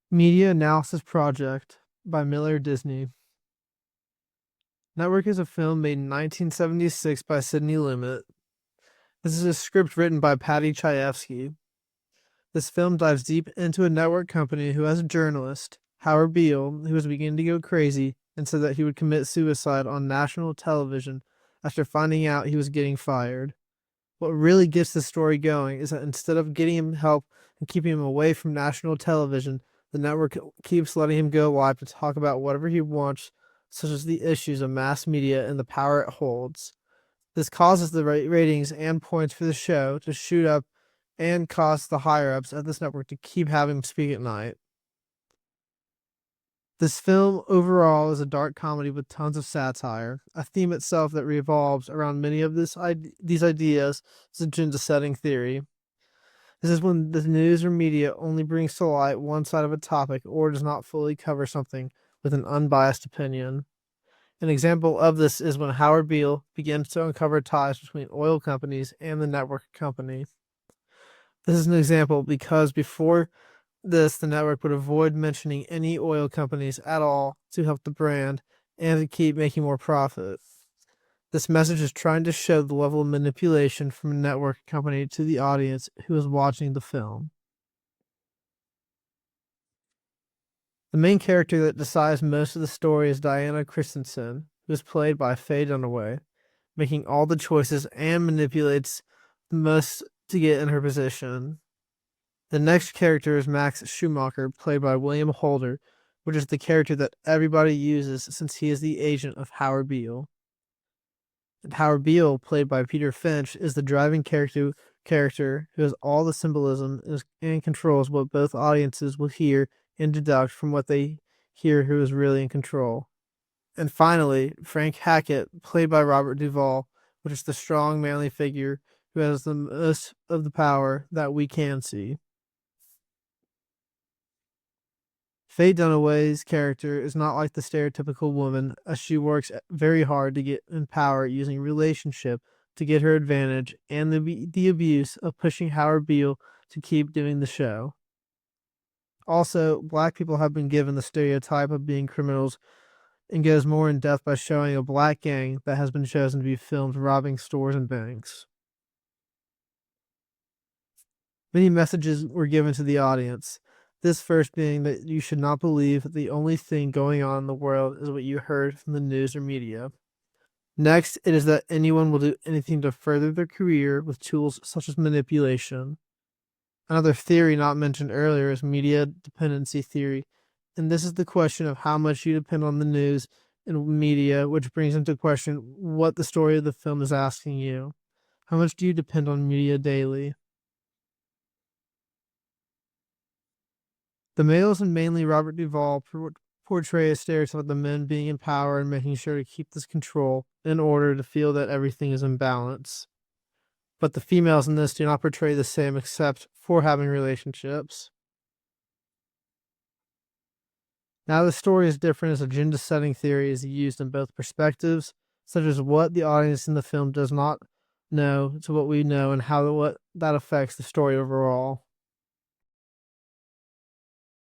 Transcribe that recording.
Media Analysis Project by Miller Disney. Network is a film made in 1976 by Sidney Lumet. This is a script written by Paddy Chayefsky. This film dives deep into a network company who has a journalist, Howard Beale, who was beginning to go crazy and said that he would commit suicide on national television after finding out he was getting fired. What really gets the story going is that instead of getting him help and keeping him away from national television, the network keeps letting him go live to talk about whatever he wants, such as the issues of mass media and the power it holds. This causes the ratings and points for the show to shoot up and cause the higher ups at this network to keep having him speak at night. This film overall is a dark comedy with tons of satire, a theme itself that revolves around many of these ideas is agenda setting theory. This is when the news or media only brings to light one side of a topic or does not fully cover something with an unbiased opinion. An example of this is when Howard Beale begins to uncover ties between oil companies and the network company. This is an example because before this, the network would avoid mentioning any oil companies at all to help the brand and to keep making more profit. This message is trying to show the level of manipulation from a network company to the audience who is watching the film. The main character that decides most of the story is Diana Christensen, who is played by Faye Dunaway, making all the choices and manipulates the most to get in her position. The next character is Max Schumacher, played by William Holder, which is the character that everybody uses since he is the agent of Howard Beale. And Howard Beale, played by Peter Finch, is the driving character who has all the symbolism and controls what both audiences will hear and deduct from what they hear who is really in control. And finally, Frank Hackett, played by Robert Duvall, which is the strong, manly figure who has the most of the power that we can see. Faye Dunaway's character is not like the stereotypical woman, as she works very hard to get in power using relationship to get her advantage and the abuse of pushing Howard Beale to keep doing the show. Also, black people have been given the stereotype of being criminals and goes more in depth by showing a black gang that has been chosen to be filmed robbing stores and banks. Many messages were given to the audience. This first being that you should not believe that the only thing going on in the world is what you heard from the news or media. Next, it is that anyone will do anything to further their career with tools such as manipulation. Another theory not mentioned earlier is media dependency theory, and this is the question of how much you depend on the news and media, which brings into question what the story of the film is asking you. How much do you depend on media daily? The males, and mainly Robert Duvall, portray a stereotype of the men being in power and making sure to keep this control in order to feel that everything is in balance. But the females in this do not portray the same except for having relationships. Now, the story is different as agenda setting theory is used in both perspectives, such as what the audience in the film does not know to what we know and how what that affects the story overall.